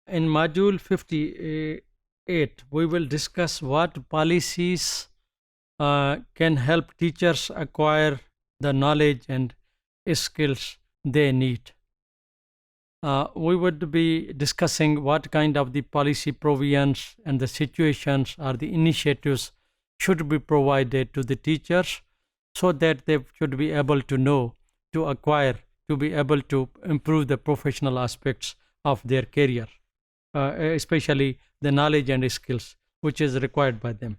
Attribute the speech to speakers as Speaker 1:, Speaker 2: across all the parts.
Speaker 1: In Module 58, we will discuss what policies can help teachers acquire the knowledge and skills they need. We would be discussing what kind of the policy provisions and the situations or the initiatives should be provided to the teachers so that they should be able to know, to acquire, to be able to improve the professional aspects of their career, especially the knowledge and skills which is required by them.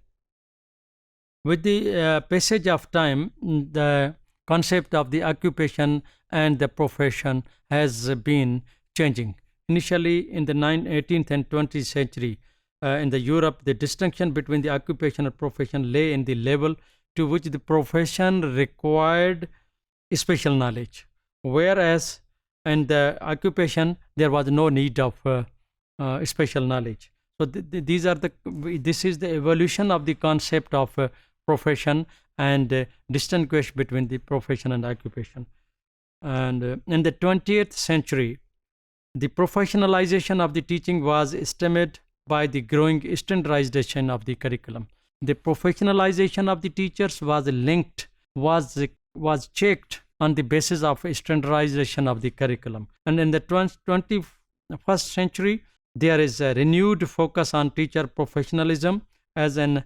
Speaker 1: With the passage of time, the concept of the occupation and the profession has been changing. Initially, in the 18th and 20th century, in the Europe, the distinction between the occupation and profession lay in the level to which the profession required special knowledge, whereas in the occupation there was no need of special knowledge. So these are the this is the evolution of the concept of profession and distinguish between the profession and occupation. And in the 20th century, the professionalization of the teaching was stemmed by the growing standardization of the curriculum. The professionalization of the teachers was linked, was checked on the basis of standardization of the curriculum. And in the 21st century, there is a renewed focus on teacher professionalism as an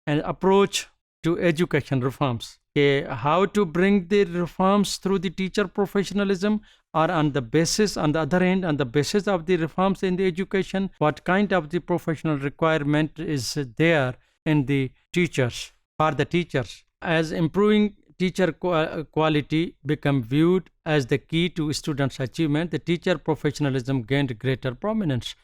Speaker 1: approach to education reforms. How to bring the reforms through the teacher professionalism, or on the basis, on the other hand, on the basis of the reforms in the education, what kind of the professional requirement is there in the teachers, for the teachers, as improving teacher quality become viewed as the key to students' achievement, the teacher professionalism gained greater prominence.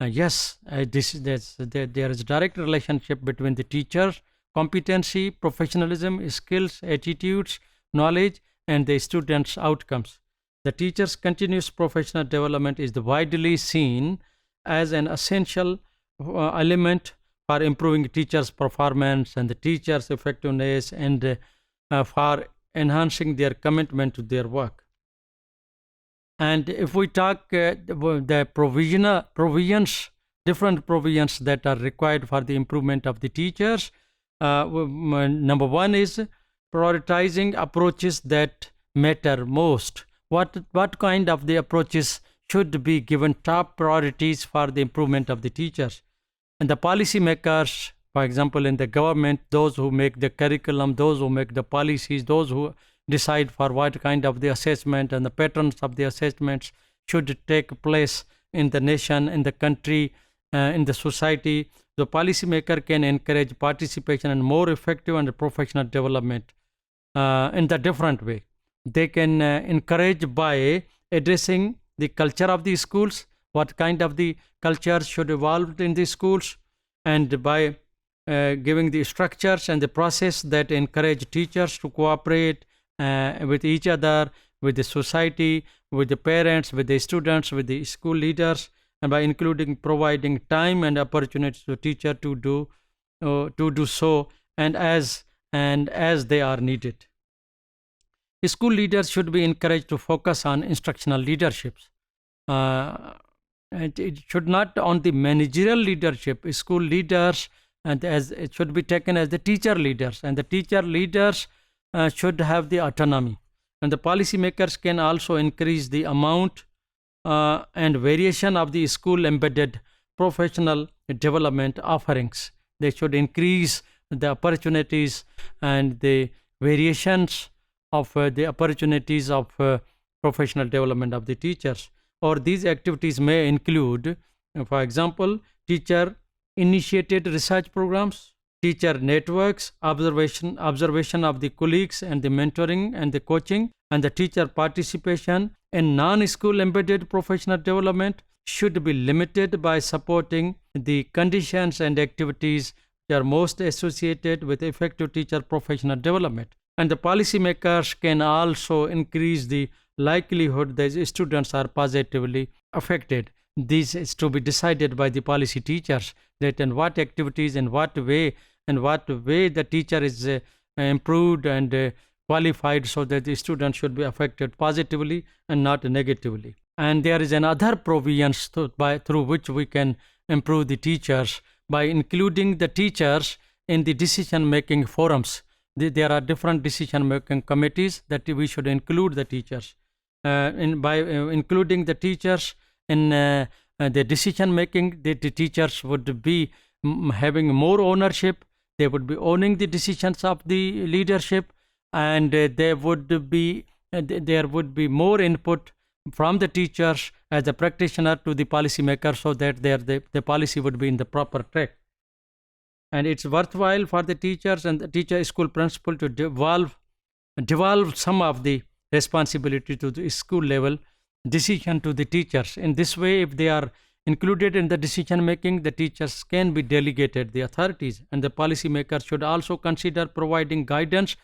Speaker 1: Yes, there is a direct relationship between the teachers' competency, professionalism, skills, attitudes, knowledge, and the students' outcomes. The teacher's continuous professional development is widely seen as an essential element for improving teachers' performance and the teachers' effectiveness, and for enhancing their commitment to their work. And if we talk the provisions, different provisions that are required for the improvement of the teachers, number one is prioritizing approaches that matter most. What kind of the approaches should be given top priorities for the improvement of the teachers? And the policy makers, for example, in the government, those who make the curriculum, those who make the policies, those who decide for what kind of the assessment and the patterns of the assessments should take place in the nation, in the country, in the society. The policymaker can encourage participation and more effective and professional development in the different way. They can encourage by addressing the culture of the schools, what kind of the culture should evolve in the schools, and by giving the structures and the process that encourage teachers to cooperate with each other, with the society, with the parents, with the students, with the school leaders, and by including providing time and opportunities to teacher to do so, and as they are needed. School leaders should be encouraged to focus on instructional leaderships. It should not on the managerial leadership. School leaders, and as it should be taken as the teacher leaders, and the teacher leaders should have the autonomy. And the policymakers can also increase the amount and variation of the school embedded professional development offerings. They should increase the opportunities and the variations of the opportunities of professional development of the teachers. Or these activities may include, for example, teacher initiated research programs, teacher networks, observation of the colleagues, and the mentoring and the coaching, and the teacher participation in non-school embedded professional development should be limited by supporting the conditions and activities that are most associated with effective teacher professional development. And the policymakers can also increase the likelihood that students are positively affected. This is to be decided by the policy teachers, that in what activities, in what way the teacher is improved and qualified, so that the students should be affected positively and not negatively. And there is another provisions through which we can improve the teachers by including the teachers in the decision-making forums. There are different decision-making committees that we should include the teachers. By including the teachers in the decision-making, the teachers would be having more ownership. They would be owning the decisions of the leadership, and there would be more input from the teachers as a practitioner to the policymaker, so that the policy would be in the proper track. And it's worthwhile for the teachers and the teacher school principal to devolve some of the responsibility to the school level decision to the teachers. In this way, if they are included in the decision making, the teachers can be delegated the authorities, and the policymakers should also consider providing guidance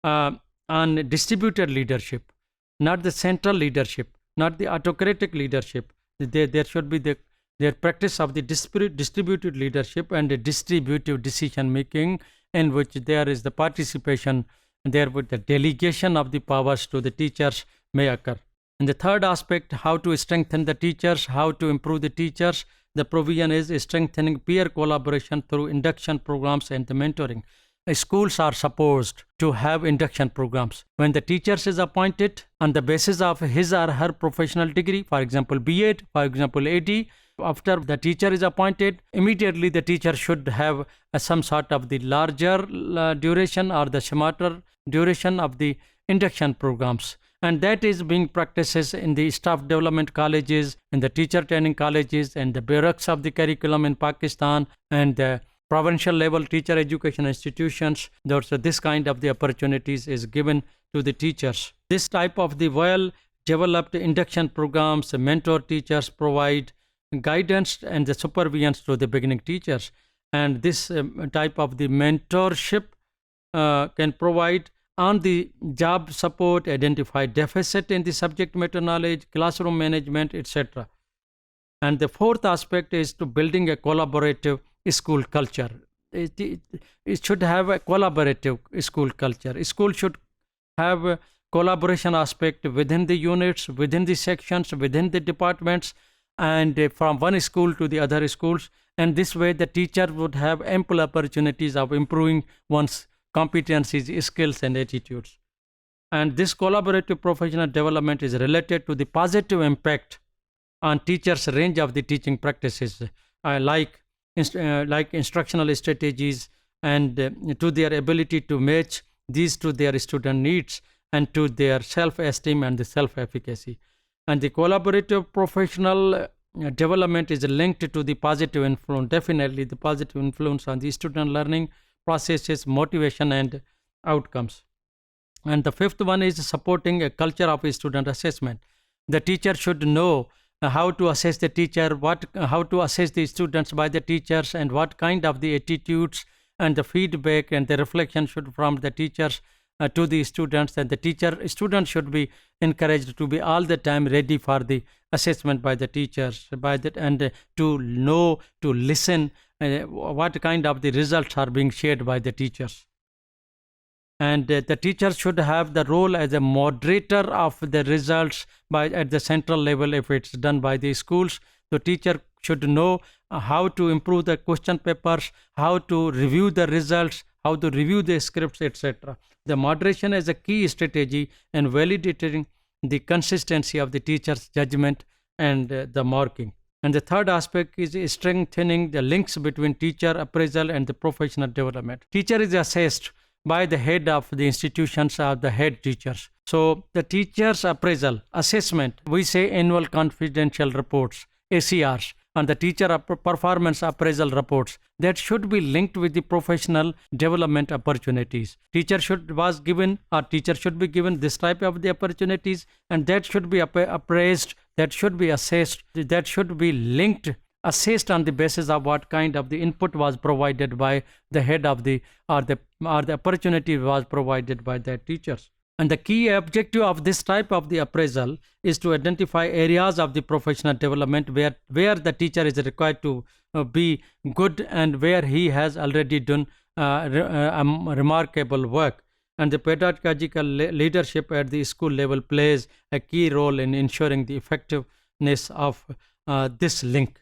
Speaker 1: on distributed leadership, not the central leadership, not the autocratic leadership. There should be their practice of the distributed leadership and the distributive decision making, in which there is the participation, there with the delegation of the powers to the teachers may occur. And the third aspect, how to strengthen the teachers, how to improve the teachers, the provision is strengthening peer collaboration through induction programs and the mentoring. Schools are supposed to have induction programs. When the teachers is appointed on the basis of his or her professional degree, for example B.Ed, for example AD, after the teacher is appointed, immediately the teacher should have some sort of the larger duration or the shorter duration of the induction programs. And that is being practiced in the staff development colleges, in the teacher training colleges, and the barracks of the curriculum in Pakistan, and the provincial level teacher education institutions. This kind of the opportunities is given to the teachers. This type of the well-developed induction programs, mentor teachers provide guidance and the supervision to the beginning teachers. And this type of the mentorship can provide on the job support, identify deficit in the subject matter knowledge, classroom management, etc. And the fourth aspect is to building a collaborative school culture. It should have a collaborative school culture. School should have a collaboration aspect within the units, within the sections, within the departments, and from one school to the other schools. And this way the teacher would have ample opportunities of improving one's competencies, skills, and attitudes. And this collaborative professional development is related to the positive impact on teachers' range of the teaching practices, like instructional strategies, and to their ability to match these to their student needs and to their self-esteem and the self-efficacy. And the collaborative professional development is linked to the positive influence, definitely the positive influence on the student learning processes, motivation, and outcomes. And the fifth one is supporting a culture of student assessment. The teacher should know how to assess the teacher, how to assess the students by the teachers, and what kind of the attitudes and the feedback and the reflection should from the teachers to the students. And the students should be encouraged to be all the time ready for the assessment by the teachers, and to know, to listen what kind of the results are being shared by the teachers. And the teacher should have the role as a moderator of the results at the central level if it's done by the schools. The teacher should know how to improve the question papers, how to review the results, how to review the scripts, etc. The moderation is a key strategy in validating the consistency of the teacher's judgment and the marking. And the third aspect is strengthening the links between teacher appraisal and the professional development. Teacher is assessed by the head of the institutions or the head teachers. So the teacher's appraisal, assessment, we say annual confidential reports, ACRs, and the teacher performance appraisal reports, that should be linked with the professional development opportunities. Teacher should be given this type of the opportunities, and that should be appraised, that should be assessed, that should be linked, assessed on the basis of what kind of the input was provided by the head of the or the opportunity was provided by the teachers. And the key objective of this type of the appraisal is to identify areas of the professional development where the teacher is required to be good, and where he has already done remarkable work. and the pedagogical leadership at the school level plays a key role in ensuring the effectiveness of this link.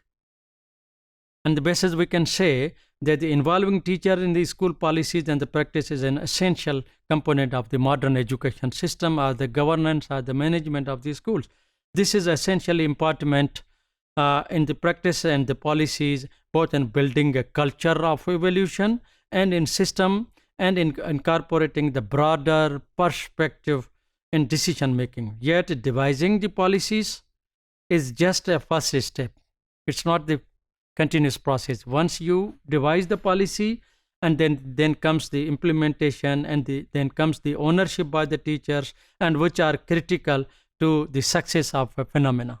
Speaker 1: And the basis we can say that the involving teacher in the school policies and the practice is an essential component of the modern education system, or the governance or the management of the schools. This is essentially important in the practice and the policies, both in building a culture of evolution and in system, and in incorporating the broader perspective in decision making. Yet devising the policies is just a first step. It's not the continuous process. Once you devise the policy, and then comes the implementation, and then comes the ownership by the teachers, and which are critical to the success of a phenomena.